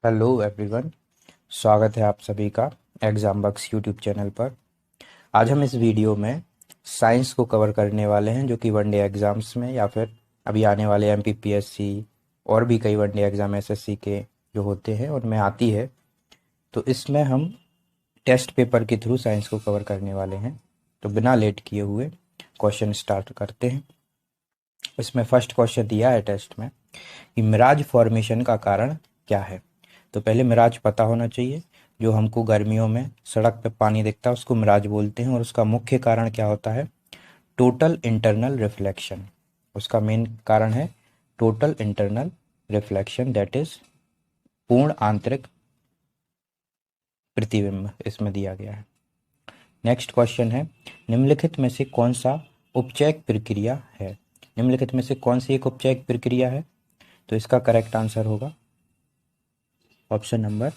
Hello everyone. स्वागत है आप सभी का एग्जाम बक्स यूट्यूब चैनल पर। आज हम इस वीडियो में साइंस को कवर करने वाले हैं, जो कि वनडे एग्ज़ाम्स में या फिर अभी आने वाले एमपीपीएससी और भी कई वनडे एग्ज़ाम एसएससी के जो होते हैं उनमें आती है। तो इसमें हम टेस्ट पेपर के थ्रू साइंस को कवर करने वाले हैं। तो बिना लेट किए हुए क्वेश्चन स्टार्ट करते हैं। इसमें फर्स्ट क्वेश्चन दिया है टेस्ट में कि मिराज फॉर्मेशन का कारण क्या है। तो पहले मिराज पता होना चाहिए। जो हमको गर्मियों में सड़क पे पानी दिखता है उसको मिराज बोलते हैं, और उसका मुख्य कारण क्या होता है? Total internal reflection. उसका मेन कारण है total internal reflection, that is पूर्ण आंतरिक प्रतिबिंब इसमें दिया गया है। नेक्स्ट क्वेश्चन है, निम्नलिखित में से कौन सा उपचयक प्रक्रिया है? निम्नलिखित में से कौन सी एक उपचयक प्रक्रिया है? तो इसका करेक्ट आंसर होगा ऑप्शन नंबर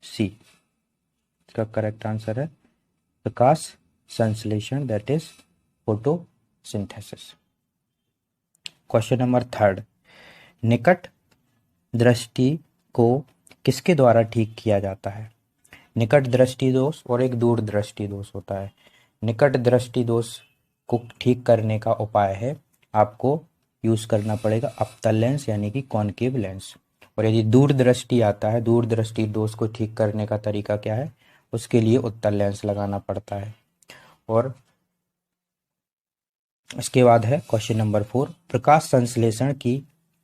सी। इसका करेक्ट आंसर है प्रकाश संश्लेषण, that is photosynthesis. Question number third, निकट दृष्टि को किसके द्वारा ठीक किया जाता है? निकट दृष्टि दोष और एक दूर दृष्टि दोष होता है। निकट दृष्टि दोष को ठीक करने का उपाय है आपको यूज करना पड़ेगा अवतल लेंस यानी कि कॉनकेव लेंस। और यदि दूर दृष्टि आता है, दूर दृष्टि दोष को ठीक करने का तरीका क्या है? उसके लिए उत्तल लेंस लगाना पड़ता है। और इसके बाद है क्वेश्चन नंबर 4, प्रकाश संश्लेषण की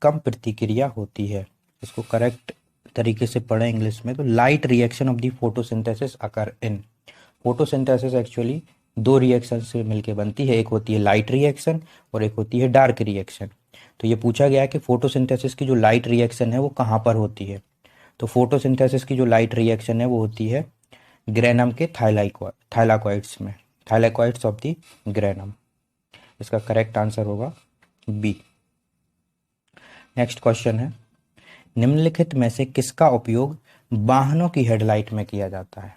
कम प्रतिक्रिया होती है। इसको करेक्ट तरीके से पढ़ें इंग्लिश में तो light reaction of the photosynthesis occur in. Photosynthesis actually दो रिएक्शन से मिलकर बनती है, एक होती है लाइट रिएक्शन और एक होती है डार्क रिएक्शन। तो ये पूछा गया है कि फोटोसिंथेसिस की जो लाइट रिएक्शन है वो कहाँ पर होती है। तो फोटोसिंथेसिस की जो लाइट रिएक्शन है वो होती है ग्रेनम के थाइलाकॉइड्स में, थाइलाकॉइड्स ऑफ द ग्रेनम। इसका करेक्ट आंसर होगा बी। नेक्स्ट क्वेश्चन है, निम्नलिखित में से किसका उपयोग वाहनों की हेडलाइट में किया जाता है?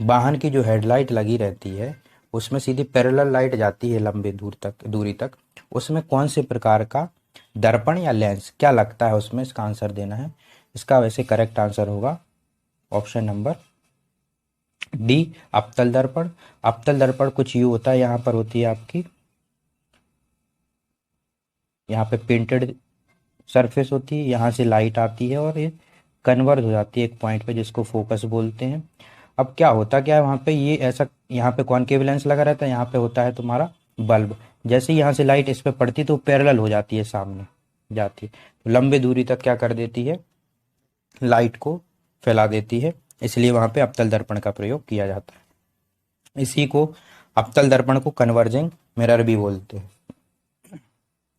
वाहन की जो हेडलाइट लगी रहती है उसमें सीधी पैरेलल लाइट जाती है लंबे दूरी तक। उसमें कौन से प्रकार का दर्पण या लेंस क्या लगता है उसमें? इसका आंसर देना है। इसका वैसे करेक्ट आंसर होगा ऑप्शन नंबर डी, अवतल दर्पण। अवतल दर्पण कुछ यूं होता है, यहाँ पर होती है आपकी, यहाँ पे पेंटेड सरफेस होती है, यहाँ से लाइट आती है और ये कन्वर्ज हो जाती है एक पॉइंट पे जिसको फोकस बोलते हैं। अब क्या है वहाँ पे, ये ऐसा यहाँ पे कॉनकेव लेंस लगा रहता है, यहाँ पे होता है तुम्हारा बल्ब। जैसे ही यहाँ से लाइट इस पे पड़ती है तो पैरेलल हो जाती है, सामने जाती है, तो लंबे दूरी तक क्या कर देती है, लाइट को फैला देती है। इसलिए वहाँ पे अवतल दर्पण का प्रयोग किया जाता है। इसी को अवतल दर्पण को कन्वर्जिंग मिरर भी बोलते हैं।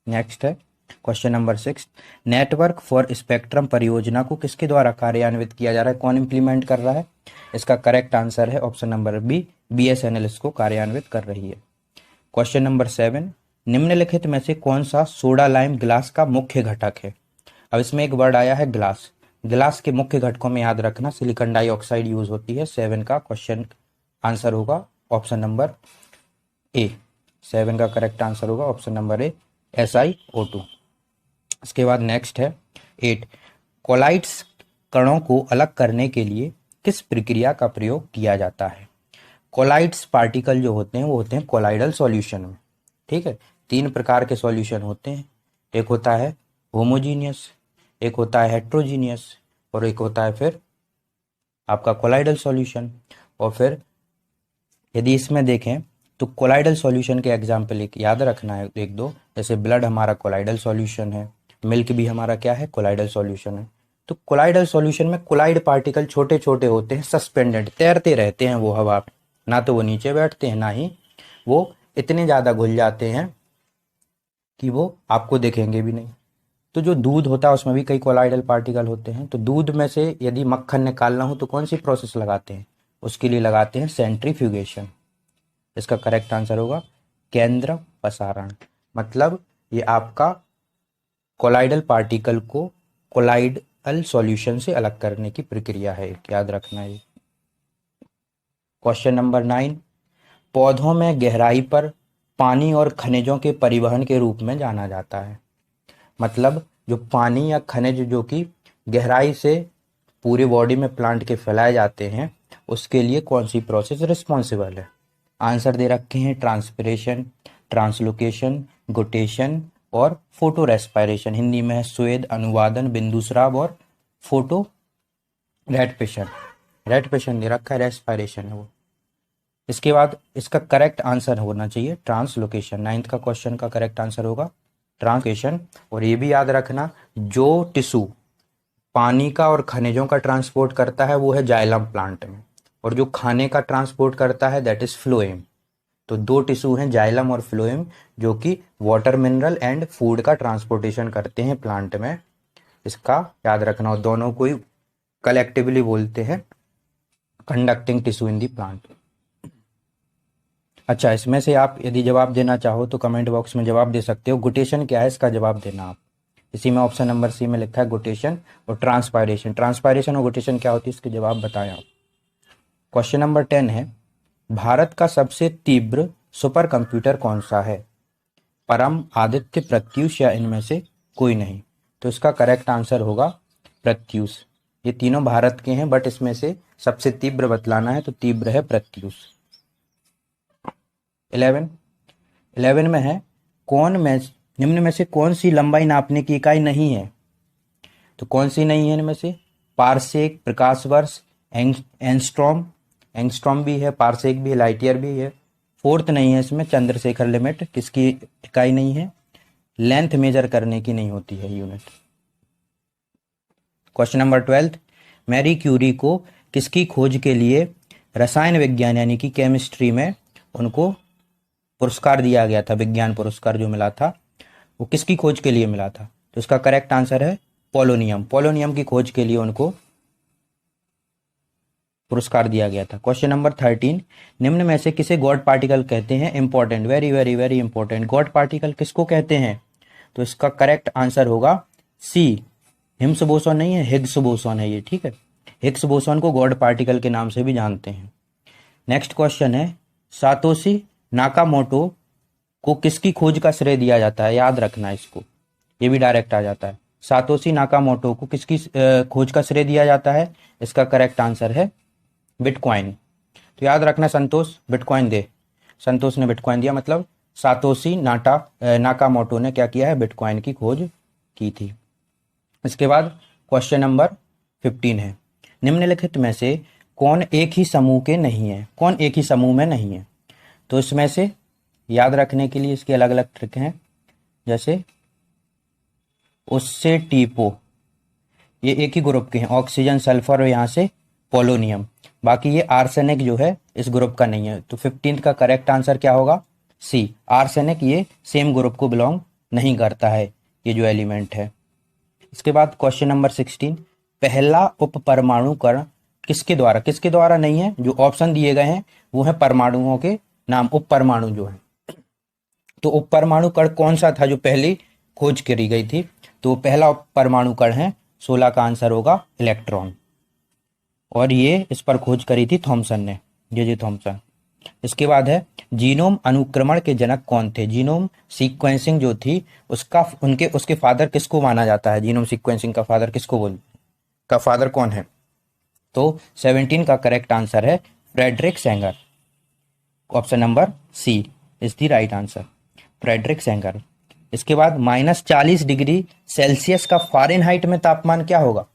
नेक्स्ट है question number 6, network for spectrum परियोजना को किसके द्वारा कार्यान्वित किया जा रहा है? कौन इम्प्लीमेंट कर रहा है? इसका करेक्ट आंसर है ऑप्शन नंबर बी, बीएसएनएल इसको कार्यान्वित कर रही है। क्वेश्चन नंबर 7, निम्नलिखित में से कौन सा सोडा लाइम ग्लास का मुख्य घटक है? अब इसमें एक वर्ड आया है ग्लास। ग्लास के मुख्य घटकों में याद रखना सिलिकॉन डाइऑक्साइड यूज होती है। 7 का क्वेश्चन आंसर होगा ऑप्शन नंबर ए। 7 का करेक्ट आंसर होगा ऑप्शन नंबर ए, SiO2। इसके बाद नेक्स्ट है 8, कोलाइड्स कणों को अलग करने के लिए किस प्रक्रिया का प्रयोग किया जाता है? कोलाइड्स पार्टिकल जो होते हैं वो होते हैं कोलाइडल सॉल्यूशन में। ठीक है, 3 प्रकार के सॉल्यूशन होते हैं, एक होता है होमोजीनियस, एक होता है हेट्रोजीनियस और एक होता है फिर आपका कोलाइडल सॉल्यूशन। और फिर यदि इसमें देखें तो कोलाइडल सॉल्यूशन के एग्जाम्पल एक याद रखना है, एक दो, जैसे ब्लड हमारा कोलाइडल सॉल्यूशन है, मिल्क भी हमारा क्या है, कोलाइडल सॉल्यूशन है। तो कोलाइडल सॉल्यूशन में कोलाइड पार्टिकल छोटे छोटे होते हैं, सस्पेंडेड, तैरते रहते हैं वो हवा में, ना तो वो नीचे बैठते हैं ना ही वो इतने ज़्यादा घुल जाते हैं कि वो आपको देखेंगे भी नहीं। तो जो दूध होता है उसमें भी कई कोलाइडल पार्टिकल होते हैं। तो दूध में से यदि मक्खन निकालना हो तो कौन सी प्रोसेस लगाते हैं? उसके लिए लगाते हैं सेंट्रीफ्यूगेशन। इसका करेक्ट आंसर होगा केंद्र पसारण। मतलब ये आपका कोलाइडल पार्टिकल को कोलाइडल सॉल्यूशन से अलग करने की प्रक्रिया है, याद रखना है। क्वेश्चन नंबर 9, पौधों में गहराई पर पानी और खनिजों के परिवहन के रूप में जाना जाता है। मतलब जो पानी या खनिज जो कि गहराई से पूरी बॉडी में प्लांट के फैलाए जाते हैं, उसके लिए कौन सी प्रोसेस रिस्पॉन्सिबल है? आंसर दे रखे हैं ट्रांसपिरेशन, ट्रांसलोकेशन, गुटेशन और फोटो रेस्पायरेशन। हिंदी में है स्वेद, अनुवादन, बिंदुस्राव और फोटो रेटपेशन। रेटपेशन दे रखा है, रेस्पायरेशन है वो। इसके बाद इसका करेक्ट आंसर होना चाहिए ट्रांसलोकेशन। 9th का क्वेश्चन का करेक्ट आंसर होगा ट्रांसलोकेशन। और ये भी याद रखना, जो टिश्यू पानी का और खनिजों का ट्रांसपोर्ट करता है वो है जाइलम प्लांट में, और जो खाने का ट्रांसपोर्ट करता है दैट इज फ्लोएम। तो दो टिश्यू हैं जाइलम और फ्लोएम, जो कि वाटर, मिनरल एंड फूड का ट्रांसपोर्टेशन करते हैं प्लांट में। इसका याद रखना, और दोनों को कलेक्टिवली बोलते हैं conducting tissue in the plant. अच्छा, इसमें से आप यदि जवाब देना चाहो तो कमेंट बॉक्स में जवाब दे सकते हो। गुटेशन क्या है, इसका जवाब देना आप। इसी में ऑप्शन नंबर सी में लिखा है गुटेशन और ट्रांसपायरेशन। ट्रांसपायरेशन और गुटेशन क्या होती है, इसके जवाब बताएं आप। क्वेश्चन नंबर 10 है, भारत का सबसे तीव्र सुपर कंप्यूटर कौन सा है? परम, आदित्य, प्रत्यूष या इनमें से कोई नहीं? तो इसका करेक्ट आंसर होगा प्रत्यूष। ये तीनों भारत के हैं, बट इसमें से सबसे तीव्र बतलाना है तो तीव्र है प्रत्यूष। 11 में है, निम्न में से कौन सी लंबाई नापने की इकाई नहीं है? तो कौन सी नहीं है इनमें से? पारसेक, प्रकाश वर्ष, एंगस्ट्रॉम। एंगस्ट्रॉम भी है, पारसेक भी है, लाइट ईयर भी है। 4th नहीं है इसमें, चंद्रशेखर लिमिट। किसकी इकाई नहीं है? लेंथ मेजर करने की नहीं होती है unit. Question number 12, Marie Curie को किसकी खोज के लिए रसायन विज्ञान यानी कि केमिस्ट्री में उनको पुरस्कार दिया गया था? विज्ञान पुरस्कार जो मिला था वो किसकी खोज के लिए मिला था? तो इसका करेक्ट आंसर है पोलोनियम। पोलोनियम की खोज के लिए उनको पुरस्कार दिया गया था। क्वेश्चन नंबर 13, निम्न में से किसे गॉड पार्टिकल कहते हैं? Important, very very very important. God particle किसको कहते हैं? तो इसका करेक्ट आंसर होगा सी, हिग्स बोसॉन नहीं है, हिग्स बोसॉन है ये, ठीक है। हिग्स बोसॉन को गॉड पार्टिकल के नाम से भी जानते हैं। नेक्स्ट क्वेश्चन है, सातोशी नाकामोटो को किसकी खोज का श्रेय दिया जाता है? याद रखना इसको, ये भी डायरेक्ट आ जाता है। सातोशी नाकामोटो को किसकी खोज का श्रेय दिया जाता है? इसका करेक्ट आंसर है बिटकॉइन। तो याद रखना, बिटकॉइन संतोष ने बिटकॉइन दिया, मतलब सातोशी नाकामोटो ने क्या किया है? बिटकॉइन की खोज की थी। इसके बाद क्वेश्चन नंबर 15 है, निम्नलिखित में से कौन एक ही समूह के नहीं है? कौन एक ही समूह में नहीं है? तो इसमें से याद रखने के लिए इसके अलग अलग ट्रिक हैं, जैसे उससे टीपो, ये एक ही ग्रुप के हैं, ऑक्सीजन, सल्फर और यहाँ से पोलोनियम। बाकी ये आर्सेनिक जो है इस ग्रुप का नहीं है। तो 15 का करेक्ट आंसर क्या होगा? सी, आर्सेनिक ये सेम ग्रुप को बिलोंग नहीं करता है, ये जो एलिमेंट है। इसके बाद क्वेश्चन नंबर 16, पहला उप परमाणु कण किसके द्वारा नहीं है? जो ऑप्शन दिए गए हैं वो है परमाणुओं के नाम, उप परमाणु जो है। तो उप परमाणु कण कौन सा था जो पहली खोज करी गई थी? तो पहला उप परमाणु कण है 16 का आंसर होगा इलेक्ट्रॉन, और ये इस पर खोज करी थी थॉमसन ने, जे थॉमसन। इसके बाद है, जीनोम अनुक्रमण के जनक कौन थे? जीनोम सीक्वेंसिंग जो थी उसके फादर किसको माना जाता है? जीनोम सीक्वेंसिंग का फादर फादर कौन है? तो 17 का करेक्ट आंसर है Frederick Sanger. Option number C is the right answer, Frederick Sanger. इसके बाद -40 डिग्री सेल्सियस का फ़ारेनहाइट में तापमान क्या होगा?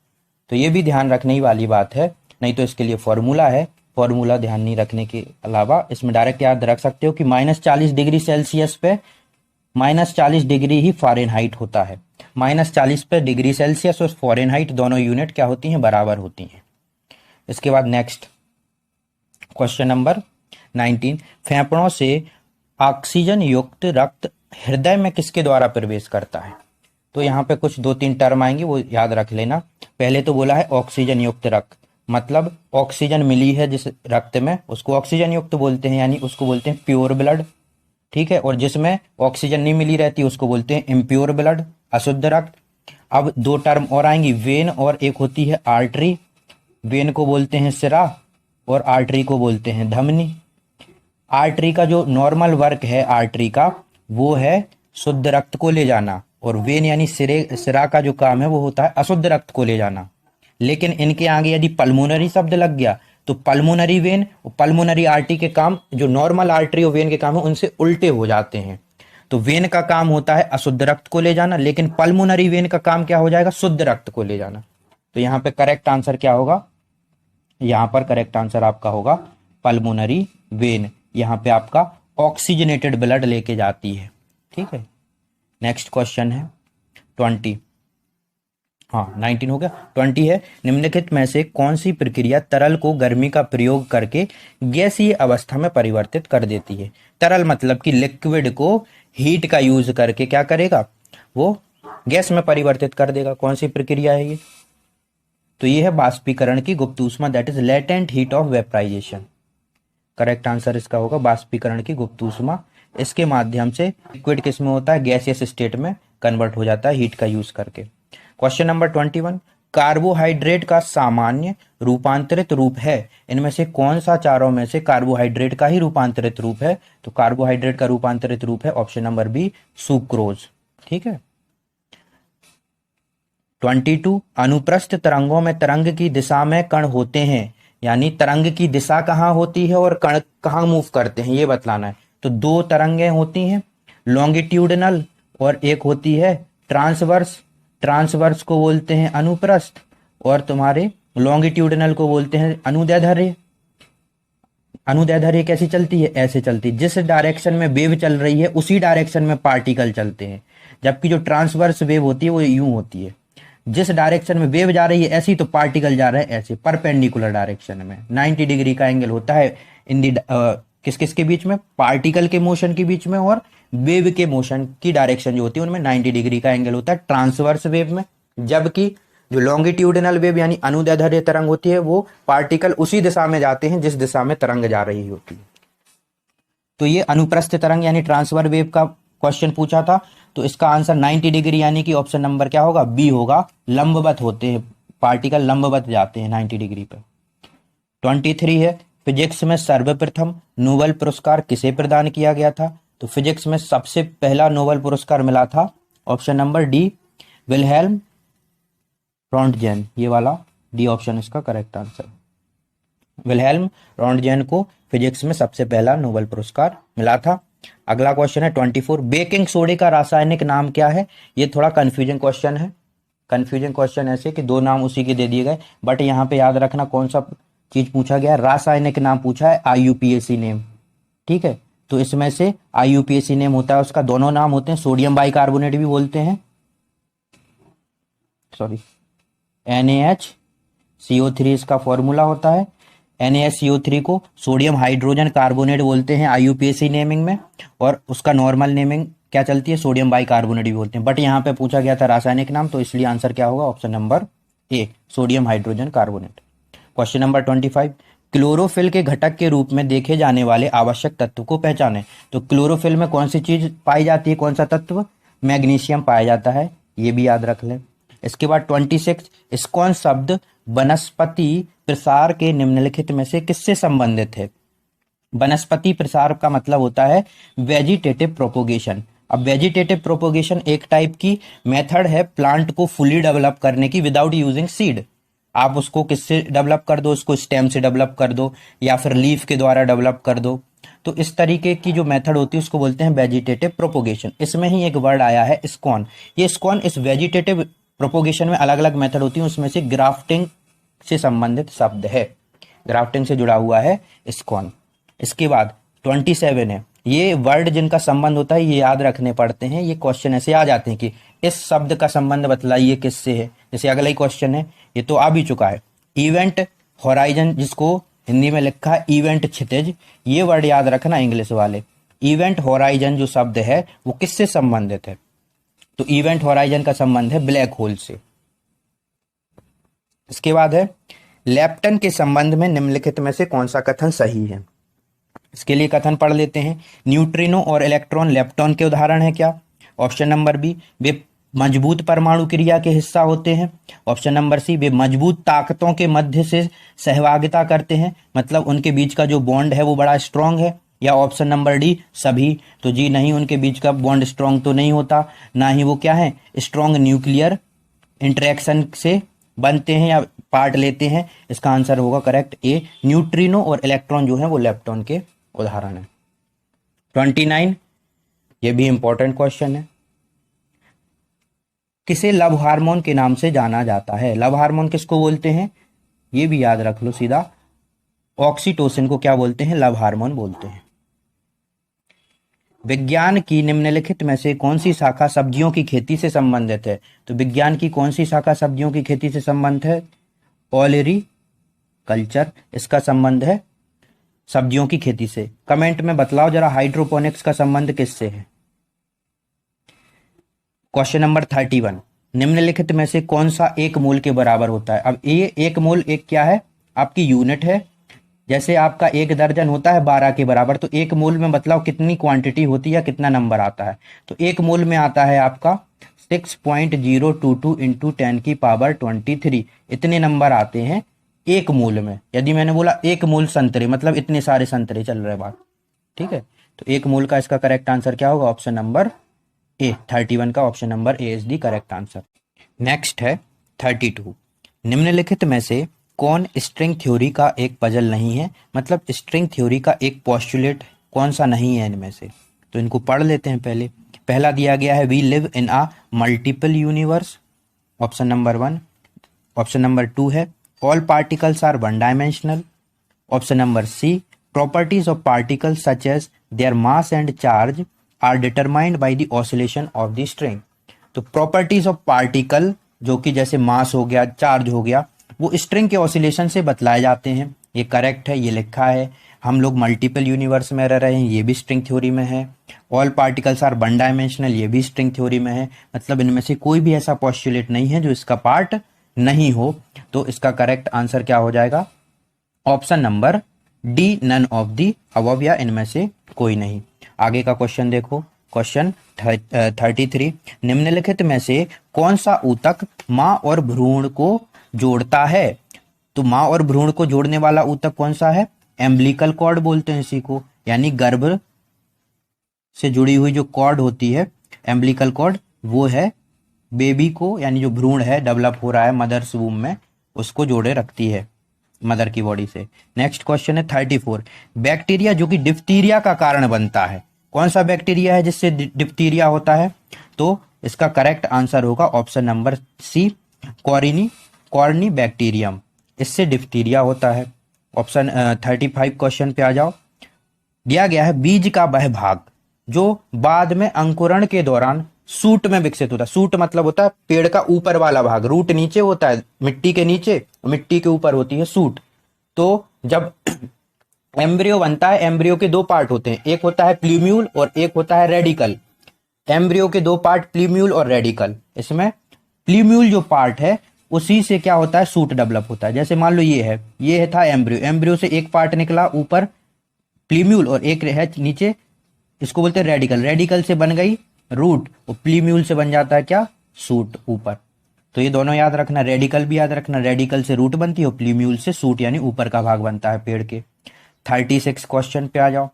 तो ये भी ध्यान रखने ही वाली बात है, नहीं तो इसके लिए फॉर्मूला है, फॉर्मूला ध्यान नहीं रखने के अलावा इसमें डायरेक्ट याद रख सकते हो कि -40 डिग्री सेल्सियस पे -40 डिग्री ही फ़ारेनहाइट होता है। -40 पे डिग्री सेल्सियस और फ़ारेनहाइट दोनों यूनिट क्या होती हैं? बराबर होती हैं। इसके बाद नेक्स्ट क्वेश्चन नंबर 19, फेफड़ों से ऑक्सीजन युक्त रक्त हृदय में किसके द्वारा प्रवेश करता है? तो यहाँ पे कुछ 2-3 टर्म आएंगे, वो याद रख लेना। पहले तो बोला है ऑक्सीजन युक्त रक्त, मतलब ऑक्सीजन मिली है जिस रक्त में उसको ऑक्सीजन युक्त बोलते हैं, यानी उसको बोलते हैं प्योर ब्लड, ठीक है। और जिसमें ऑक्सीजन नहीं मिली रहती उसको बोलते हैं इम्प्योर ब्लड, अशुद्ध रक्त। अब 2 टर्म और आएंगी, वेन और एक होती है आर्टरी। वेन को बोलते हैं सिरा और आर्टरी को बोलते हैं धमनी। आर्टरी का जो नॉर्मल वर्क है आर्टरी का, वो है शुद्ध रक्त को ले जाना, और वेन यानी सिरा का जो काम है वो होता है अशुद्ध रक्त को ले जाना। लेकिन इनके आगे यदि पल्मोनरी शब्द लग गया तो पल्मोनरी वेन और पल्मोनरी आर्टरी के काम जो नॉर्मल आर्टरी और वेन के काम है उनसे उल्टे हो जाते हैं। तो वेन का काम होता है अशुद्ध रक्त को ले जाना, लेकिन पल्मोनरी वेन का काम क्या हो जाएगा, शुद्ध रक्त को ले जाना। तो यहाँ पे करेक्ट आंसर क्या होगा, यहाँ पर करेक्ट आंसर आपका होगा पल्मोनरी वेन। यहाँ पे आपका ऑक्सीजनेटेड ब्लड लेके जाती है। ठीक है, नेक्स्ट क्वेश्चन है 20, हाँ 19 हो गया। 20 है, निम्नलिखित में से कौन सी प्रक्रिया तरल को गर्मी का प्रयोग करके गैसीय अवस्था में परिवर्तित कर देती है। तरल मतलब कि लिक्विड को हीट का यूज करके क्या करेगा, वो गैस में परिवर्तित कर देगा। कौन सी प्रक्रिया है ये, तो ये है बाष्पीकरण की गुप्त ऊष्मा, that is latent heat of vaporization. Correct answer इसका होगा बाष्पीकरण की गुप्त ऊष्मा। इसके माध्यम से लिक्विड किस में होता है, गैसियस स्टेट में कन्वर्ट हो जाता है हीट का यूज करके। क्वेश्चन नंबर 21, कार्बोहाइड्रेट का सामान्य रूपांतरित रूप है, इनमें से कौन सा चारों में से कार्बोहाइड्रेट का ही रूपांतरित रूप है। तो कार्बोहाइड्रेट का रूपांतरित रूप है ऑप्शन नंबर बी, सुक्रोज। ठीक है। 22, अनुप्रस्थ तरंगों में तरंग की दिशा में कण होते हैं, यानी तरंग की दिशा कहाँ होती है और कण कहाँ मूव करते हैं ये बतलाना है। तो दो तरंगें होती हैं, लॉन्गिट्यूडनल और एक होती है ट्रांसवर्स। ट्रांसवर्स को बोलते हैं अनुप्रस्थ और तुम्हारे लॉन्गिट्यूडनल को बोलते हैं अनुदैर्ध्य। अनुदैर्ध्य कैसी चलती है, ऐसे चलती है, जिस डायरेक्शन में वेव चल रही है उसी डायरेक्शन में पार्टिकल चलते हैं। जबकि जो ट्रांसवर्स वेव होती है वो यूं होती है, जिस डायरेक्शन में वेव जा रही है ऐसी तो पार्टिकल जा रहा है ऐसे परपेंडिकुलर डायरेक्शन में। 90 डिग्री का एंगल होता है इन दी किस किस के बीच में, पार्टिकल के मोशन के बीच में और वेव के मोशन की डायरेक्शन जो होती है उनमें 90 डिग्री का एंगल होता है ट्रांसवर्स वेव में। जबकि जो लॉन्गिट्यूडनल वेव यानी अनुदैर्ध्य तरंग होती है वो पार्टिकल उसी दिशा में जाते हैं जिस दिशा में तरंग जा रही होती है। तो ये अनुप्रस्थ तरंग यानी ट्रांसवर्स वेव का क्वेश्चन पूछा था, तो इसका आंसर 90 डिग्री यानी कि ऑप्शन नंबर क्या होगा, बी होगा। लंबवत होते हैं पार्टिकल, लंबवत जाते हैं 90 डिग्री पर। 23 है, फिजिक्स में सर्वप्रथम नोबेल पुरस्कार किसे प्रदान किया गया था। तो फिजिक्स में सबसे पहला नोबेल पुरस्कार मिला था option number D, Wilhelm Röntgen. ये वाला डी ऑप्शन इसका करेक्ट आंसर। विल्हेल्म रॉन्टजेन को फिजिक्स में सबसे पहला नोबेल पुरस्कार मिला था। अगला क्वेश्चन है 24, बेकिंग सोडे का रासायनिक नाम क्या है। ये थोड़ा कंफ्यूजिंग क्वेश्चन है। कंफ्यूजिंग क्वेश्चन ऐसे कि दो नाम उसी के दे दिए गए, बट यहाँ पे याद रखना कौन सा चीज पूछा गया, रासायनिक नाम पूछा है, IUPAC नेम। ठीक है, तो इसमें से IUPAC नेम होता है उसका, दोनों नाम होते हैं, सोडियम बाइकार्बोनेट भी बोलते हैं, सॉरी NaHCO3 इसका फॉर्मूला होता है। NaHCO3 को सोडियम हाइड्रोजन कार्बोनेट बोलते हैं IUPAC नेमिंग में, और उसका नॉर्मल नेमिंग क्या चलती है, सोडियम बाइकार्बोनेट भी बोलते हैं। बट यहाँ पे पूछा गया था रासायनिक नाम, तो इसलिए आंसर क्या होगा, option number A, sodium hydrogen carbonate. Question number 25, chlorophyll के घटक के रूप में देखे जाने वाले आवश्यक तत्व को पहचानें। तो क्लोरोफिल में कौन सी चीज पाई जाती है, कौन सा तत्व, मैग्नीशियम पाया जाता है, ये भी याद रख लें। इसके बाद 26, इस्कॉन शब्द वनस्पति प्रसार के निम्नलिखित में से किससे संबंधित है। वनस्पति प्रसार का मतलब होता है वेजिटेटिव प्रोपोगेशन। अब वेजिटेटिव प्रोपोगेशन एक टाइप की मेथड है प्लांट को फुली डेवलप करने की विदाउट यूजिंग सीड। आप उसको किससे डेवलप कर दो, उसको स्टेम से डेवलप कर दो या फिर लीफ के द्वारा डेवलप कर दो। तो इस तरीके की जो मेथड होती है उसको बोलते हैं वेजिटेटिव प्रोपोगेशन। इसमें ही एक वर्ड आया है स्कॉन। ये स्कॉन इस वेजिटेटिव प्रोपोगेशन में अलग अलग मेथड होती है, उसमें से ग्राफ्टिंग से संबंधित शब्द है, ग्राफ्टिंग से जुड़ा हुआ है स्कॉन। इसके बाद 27 है, ये वर्ड जिनका संबंध होता है ये याद रखने पड़ते हैं। ये क्वेश्चन ऐसे आ जाते हैं कि इस शब्द का संबंध बतलाइए किससे है। जैसे अगला ही क्वेश्चन है, ये तो आ भी चुका है, इवेंट होराइजन, जिसको हिंदी में लिखा है इवेंट क्षितिज, ये वर्ड याद रखना इंग्लिश वाले। इवेंट होराइजन जो शब्द है वो किससे संबंधित है, तो इवेंट होराइजन का संबंध है ब्लैक होल से। इसके बाद है लेप्टन के संबंध में निम्नलिखित में से कौन सा कथन सही है। इसके लिए कथन पढ़ लेते हैं। न्यूट्रिनो और इलेक्ट्रॉन लेप्टॉन के उदाहरण है क्या, ऑप्शन नंबर बी, वे मजबूत परमाणु क्रिया के हिस्सा होते हैं। ऑप्शन नंबर सी, वे मजबूत ताकतों के मध्य से सहभागिता करते हैं, मतलब उनके बीच का जो बॉन्ड है वो बड़ा स्ट्रांग है। या ऑप्शन नंबर डी सभी? तो जी नहीं, उनके बीच का बॉन्ड स्ट्रांग तो नहीं होता, ना ही वो क्या है स्ट्रांग न्यूक्लियर इंटरेक्शन से बनते हैं या पार्ट लेते हैं। इसका आंसर होगा करेक्ट ए, न्यूट्रिनो और इलेक्ट्रॉन जो है वो लेप्टॉन के उदाहरण है। 29, ये भी इंपॉर्टेंट क्वेश्चन है। किसे लव हार्मोन के नाम से जाना जाता है? लव हार्मोन किसको बोलते हैं? ये भी याद रख लो सीधा, ऑक्सीटोसिन को क्या बोलते हैं? लव हार्मोन बोलते हैं। विज्ञान की निम्नलिखित में से कौन सी शाखा सब्जियों की खेती से संबंधित है? तो विज्ञान की कौन सी शाखा सब्जियों की खेती से संबंध है? ओलेरी कल्चर, इसका संबंध है सब्जियों की खेती से। कमेंट में बतलाओ जरा हाइड्रोपोनिक्स का संबंध किससे है? क्वेश्चन नंबर 31, निम्नलिखित में से कौन सा एक मोल के बराबर होता है? अब ये एक मोल एक क्या है? आपकी यूनिट है। जैसे आपका एक दर्जन होता है 12 के बराबर, तो एक मोल में बतलाओ कितनी क्वांटिटी होती है, कितना नंबर आता है? तो एक मोल में आता है आपका 6.022 इंटू 10 की पावर 23, इतने नंबर आते हैं एक मोल में। यदि मैंने बोला एक मोल संतरे, मतलब इतने सारे संतरे चल रहे बात, ठीक है। तो एक मोल का इसका करेक्ट आंसर क्या होगा? ऑप्शन नंबर ए, 31 का option number A is the correct answer. Next है 32, निम्नलिखित में से कौन स्ट्रिंग थ्योरी का एक पजल नहीं है? मतलब स्ट्रिंग थ्योरी का एक पोस्टुलेट कौन सा नहीं है इनमें से? तो इनको पढ़ लेते हैं पहले। पहला दिया गया है we live in a multiple universe, option number 1। Option number 2 है all particles are one dimensional. Option number C properties of particles such as their mass and charge are determined by the oscillation of the string. तो properties of particle जो कि जैसे मास हो गया, charge हो गया, वो स्ट्रिंग के ऑसिलेशन से बतलाए जाते हैं। ये करेक्ट है, ये लिखा है। हम लोग मल्टीपल यूनिवर्स में रह रहे हैं, ये भी स्ट्रिंग थ्योरी में है। All particles are one dimensional, ये भी स्ट्रिंग थ्योरी में है। मतलब इनमें से कोई भी ऐसा पोस्टुलेट नहीं है जो इसका पार्ट नहीं हो। तो इसका करेक्ट आंसर क्या हो जाएगा? Option number D, none of the above, या इनमें से कोई नहीं। आगे का क्वेश्चन देखो, क्वेश्चन 33, निम्नलिखित में से कौन सा ऊतक मां और भ्रूण को जोड़ता है? तो मां और भ्रूण को जोड़ने वाला ऊतक कौन सा है? एम्बिलिकल कॉर्ड बोलते हैं इसी को, यानी गर्भ से जुड़ी हुई जो कॉर्ड होती है एम्बिलिकल कॉर्ड, वो है बेबी को, यानी जो भ्रूण है डेवलप हो रहा है मदर्स वूम में, उसको जोड़े रखती है मदर की बॉडी से। नेक्स्ट क्वेश्चन है 34, बैक्टीरिया जो कि डिप्थीरिया का कारण बनता है, कौन सा बैक्टीरिया है जिससे डिप्थीरिया होता है? तो इसका करेक्ट आंसर होगा option number C, corynebacterium, इससे डिप्थीरिया होता है। ऑप्शन 35 क्वेश्चन पे आ जाओ। दिया गया है बीज का वह भाग जो बाद में अंकुरण के दौरान सूट में विकसित होता है। सूट मतलब होता है पेड़ का ऊपर वाला भाग, रूट नीचे होता है मिट्टी के नीचे, मिट्टी के ऊपर होती है सूट। तो जब एम्ब्रियो बनता है, एम्ब्रियो के दो पार्ट होते हैं, एक होता है प्ल्यूम्यूल और एक होता है रेडिकल। एम्ब्रियो के दो पार्ट प्ल्यूम्यूल और रेडिकल। इसमें प्ल्यूम्यूल जो पार्ट है उसी से क्या होता है, सूट डेवलप होता है। जैसे मान लो ये था एम्ब्रियो, एम्ब्रियो से एक पार्ट निकला ऊपर प्ल्यूम्यूल और एक है नीचे, इसको बोलते हैं रेडिकल। रेडिकल से बन गई रूट और प्ल्यूम्यूल से बन जाता है क्या, सूट ऊपर। तो ये दोनों याद रखना, रेडिकल भी याद रखना, रेडिकल से रूट बनती है और प्ल्यूम्यूल से सूट यानी ऊपर का भाग बनता है पेड़ के। 36 क्वेश्चन पे आ जाओ।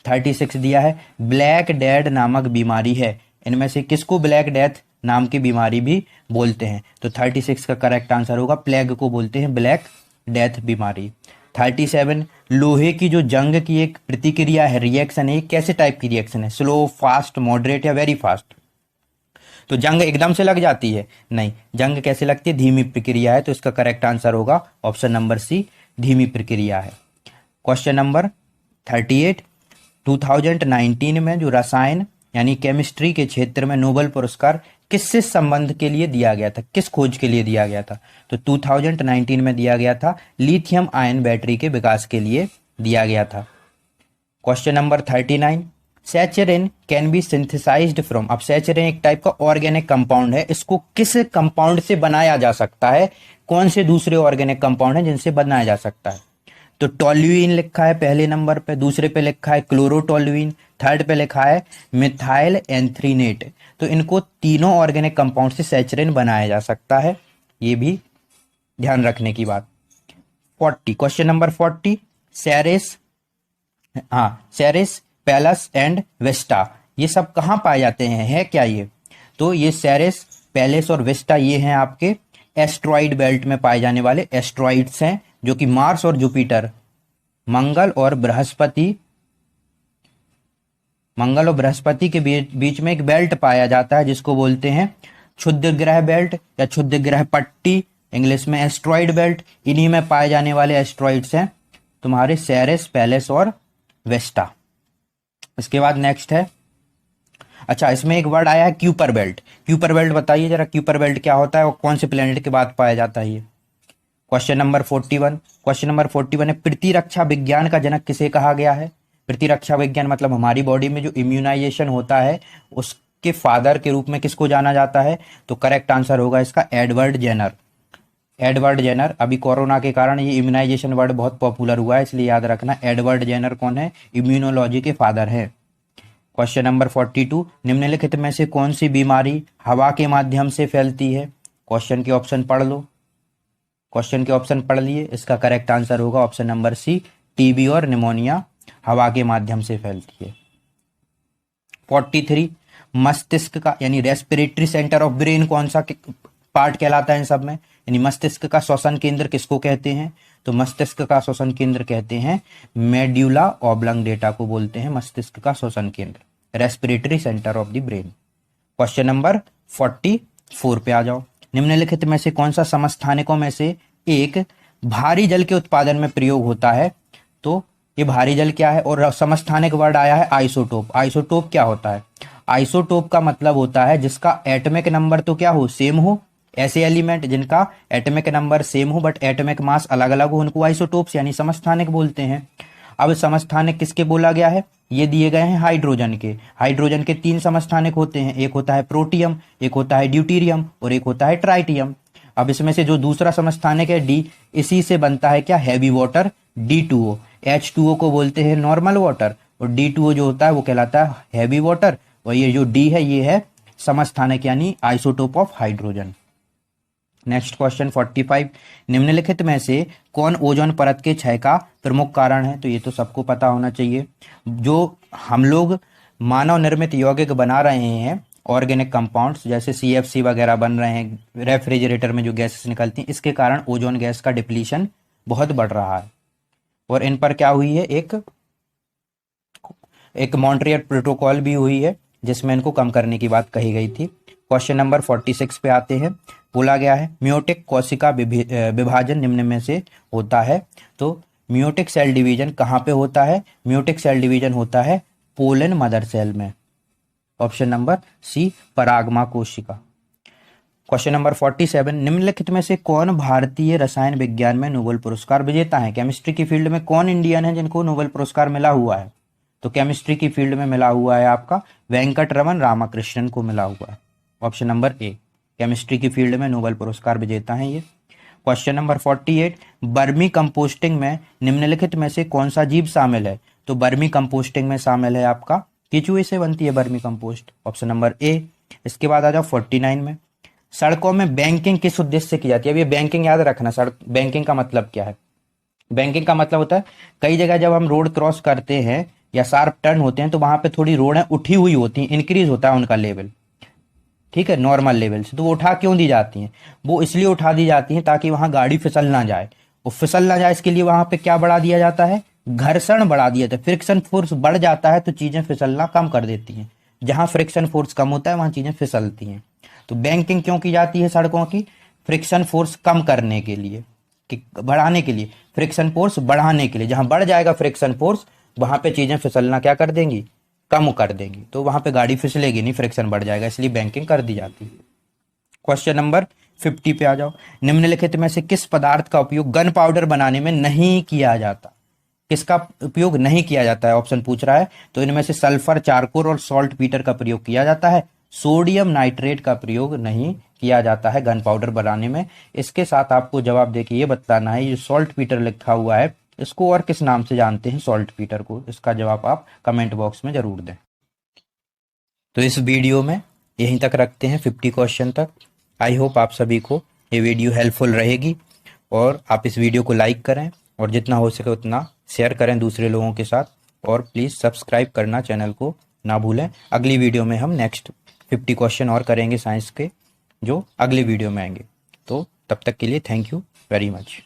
36 दिया है ब्लैक डेथ नामक बीमारी है, इनमें से किसको ब्लैक डेथ नाम की बीमारी भी बोलते हैं? तो 36 का करेक्ट आंसर होगा प्लेग को बोलते हैं ब्लैक डेथ बीमारी। 37 लोहे की जो जंग की एक प्रतिक्रिया है, रिएक्शन है, कैसे टाइप की रिएक्शन है? स्लो, फास्ट, मॉडरेट या वेरी फास्ट? तो जंग एकदम से लग जाती है? नहीं, जंग कैसे लगती है, धीमी प्रक्रिया है। तो इसका करेक्ट आंसर होगा ऑप्शन नंबर सी, धीमी प्रक्रिया है। क्वेश्चन नंबर 38, 2019 में जो रसायन यानी केमिस्ट्री के क्षेत्र में नोबेल पुरस्कार किससे संबंध के लिए दिया गया था, किस खोज के लिए दिया गया था? तो 2019 में दिया गया था लिथियम आयन बैटरी के विकास के लिए दिया गया था। Question number 39, saccharin can be synthesised from. अब सैचरिन एक टाइप का ऑर्गेनिक कंपाउंड है, इसको किस कंपाउंड से बनाया जा सकता है? कौन से दूसरे ऑर्गेनिक कंपाउंड है जिनसे बनाया जा सकता है? तो टोल्यूइन लिखा है पहले नंबर पे, दूसरे पे लिखा है क्लोरोटोल्यूइन, थर्ड पे लिखा है मिथाइल एंथ्रीनेट। तो इनको तीनों ऑर्गेनिक कंपाउंड से सैचरिन बनाया जा सकता है, ये भी ध्यान रखने की बात। 40 question number 40, Ceres Pallas and Vesta, ये सब कहाँ पाए जाते हैं, है क्या ये? तो ये सेरेस, पैलेस और वेस्टा ये हैं आपके एस्ट्रॉइड बेल्ट में पाए जाने वाले एस्ट्रॉइड्स हैं, जो कि मार्स और जुपिटर, मंगल और बृहस्पति के बीच में एक बेल्ट पाया जाता है, जिसको बोलते हैं क्षुद्र ग्रह बेल्ट या क्षुद्र ग्रह पट्टी, इंग्लिश में एस्ट्रॉइड बेल्ट। इन्हीं में पाए जाने वाले एस्ट्रॉइड्स हैं तुम्हारे सेरेस, पैलेस और वेस्टा। इसके बाद नेक्स्ट है, अच्छा इसमें एक वर्ड आया है क्यूपर बेल्ट। क्यूपर बेल्ट बताइए जरा, क्यूपर बेल्ट क्या होता है और कौन से प्लेनेट के बाद पाया जाता है ये? Question number 41। क्वेश्चन नंबर 41 है, प्रतिरक्षा विज्ञान का जनक किसे कहा गया है? प्रतिरक्षा विज्ञान मतलब हमारी बॉडी में जो इम्यूनाइजेशन होता है उसके फादर के रूप में किसको जाना जाता है? तो करेक्ट आंसर होगा इसका एडवर्ड जेनर। एडवर्ड जेनर, अभी कोरोना के कारण ये इम्यूनाइजेशन वर्ड बहुत पॉपुलर हुआ है, इसलिए याद रखना एडवर्ड जेनर कौन है? इम्यूनोलॉजी के फादर है। क्वेश्चन नंबर 42, निम्नलिखित में से कौन सी बीमारी हवा के माध्यम से फैलती है? क्वेश्चन के ऑप्शन पढ़ लो, क्वेश्चन के ऑप्शन पढ़ लिए, इसका करेक्ट आंसर होगा ऑप्शन नंबर सी, टीबी और निमोनिया हवा के माध्यम से फैलती है। 43, मस्तिष्क का यानी रेस्पिरेटरी सेंटर ऑफ ब्रेन कौन सा पार्ट कहलाता है इन सब में? यानी मस्तिष्क का श्वसन केंद्र किसको कहते हैं? तो मस्तिष्क का श्वसन केंद्र कहते हैं मेड्यूला ऑब्लंगेटा को बोलते हैं मस्तिष्क का श्वसन केंद्र, respiratory centre of the brain. Question number 44 पे आ जाओ, निम्नलिखित में से कौन सा समस्थानिकों में से एक भारी जल के उत्पादन में प्रयोग होता है? तो ये भारी जल क्या है? और समस्थानिक वर्ड आया है आइसोटोप। आइसोटोप क्या होता है? आइसोटोप का मतलब होता है जिसका एटॉमिक नंबर तो क्या हो, सेम हो। ऐसे एलिमेंट जिनका एटॉमिक नंबर सेम हो बट एटॉमिक मास अलग अलग हो, उनको आइसोटोप्स यानी समस्थानिक बोलते हैं। अब समस्थानिक किसके बोला गया है? ये दिए गए हैं हाइड्रोजन के। हाइड्रोजन के 3 समस्थानिक होते हैं, एक होता है प्रोटियम, एक होता है ड्यूटीरियम और एक होता है ट्राइटियम। अब इसमें से जो दूसरा समस्थानिक है डी, इसी से बनता है क्या, हैवी वाटर, D2O। H2O को बोलते हैं नॉर्मल वाटर और D2O जो होता है वो कहलाता है हैवी वाटर, और ये जो D है ये है समस्थानिक यानी isotope of hydrogen. Next question 45, निम्नलिखित में से कौन ओजोन परत के क्षय का प्रमुख कारण है? तो ये तो सबको पता होना चाहिए। जो हम लोग मानव निर्मित यौगिक बना रहे हैं, ऑर्गेनिक कंपाउंड्स जैसे CFC वगैरह बन रहे हैं, रेफ्रिजरेटर में जो गैसेस निकलती हैं, इसके कारण ओजोन गैस का डिप्लीशन बहुत बढ़ रहा है। और इन पर क्या हुई है, एक मॉन्ट्रियल प्रोटोकॉल भी हुई है जिसमें इनको कम करने की बात कही गई थी। क्वेश्चन नंबर 46 पे आते हैं, बोला गया है मियोटिक कोशिका विभाजन निम्न में से होता है। तो मियोटिक सेल डिवीजन कहाँ पे होता है? मियोटिक सेल डिवीजन होता है पोलन मदर सेल में, ऑप्शन नंबर सी, परागमा कोशिका। क्वेश्चन नंबर 47, निम्नलिखित में से कौन भारतीय रसायन विज्ञान में नोबेल पुरस्कार विजेता है? केमिस्ट्री की फील्ड में कौन इंडियन है जिनको नोबेल पुरस्कार मिला हुआ है? तो केमिस्ट्री की फील्ड में मिला हुआ है आपका वेंकटरमन रामाकृष्णन को मिला हुआ है, ऑप्शन नंबर ए, केमिस्ट्री की फील्ड में नोबेल पुरस्कार विजेता है ये। क्वेश्चन नंबर 48, बर्मी कंपोस्टिंग में निम्नलिखित में से कौन सा जीव शामिल है? तो बर्मी कंपोस्टिंग में शामिल है आपका केचुए से बनती है बर्मी कंपोस्ट, ऑप्शन नंबर ए। इसके बाद आ जाओ 49 में, सड़कों में बैंकिंग किस उद्देश्य से की जाती है? अब ये बैंकिंग याद रखना, सड़क बैंकिंग का मतलब क्या है? बैंकिंग का मतलब होता है कई जगह जब हम रोड क्रॉस करते हैं या शार्प टर्न होते हैं तो वहां पे थोड़ी रोडें उठी हुई होती हैं, इंक्रीज होता है उनका लेवल, ठीक है, नॉर्मल लेवल से। तो वो उठा क्यों दी जाती हैं? वो इसलिए उठा दी जाती हैं ताकि वहां गाड़ी फिसल ना जाए, और फिसल ना जाए इसके लिए वहां पे क्या बढ़ा दिया जाता है? घर्षण बढ़ा दिया जाता है। फ्रिक्शन फोर्स बढ़ जाता है तो चीजें फिसलना कम कर देती हैं। जहां फ्रिक्शन फोर्स कम होता है वहां चीजें फिसलती हैं। तो बैंकिंग क्यों की जाती है सड़कों की? फ्रिक्शन फोर्स कम करने के लिए, कि बढ़ाने के लिए, फ्रिक्शन फोर्स बढ़ाने के लिए। जहां बढ़ जाएगा फ्रिक्शन फोर्स वहां पे चीजें फिसलना क्या कर देंगी? कम कर देंगी, तो वहां पे गाड़ी फिसलेगी नहीं, फ्रिक्शन बढ़ जाएगा, इसलिए बैंकिंग कर दी जाती है। क्वेश्चन नंबर 50 पे आ जाओ, निम्नलिखित में से किस पदार्थ का उपयोग गन पाउडर बनाने में नहीं किया जाता? किसका उपयोग नहीं किया जाता है ऑप्शन पूछ रहा है। तो इनमें से सल्फर, चारकोल और सॉल्ट पीटर का प्रयोग किया जाता है, सोडियम नाइट्रेट का प्रयोग नहीं किया जाता है गन पाउडर बनाने में। इसके साथ आपको जवाब देके ये बताना है, ये सॉल्ट पीटर लिखा हुआ है इसको और किस नाम से जानते हैं सॉल्ट पीटर को? इसका जवाब आप कमेंट बॉक्स में जरूर दें। तो इस वीडियो में यहीं तक रखते हैं, 50 क्वेश्चन तक। आई होप आप सभी को ये वीडियो हेल्पफुल रहेगी और आप इस वीडियो को लाइक करें और जितना हो सके उतना शेयर करें दूसरे लोगों के साथ। और प्लीज़ सब्सक्राइब करना चैनल को ना भूलें। अगली वीडियो में हम नेक्स्ट 50 क्वेश्चन और करेंगे साइंस के, जो अगली वीडियो में आएंगे। तो तब तक के लिए थैंक यू वेरी मच।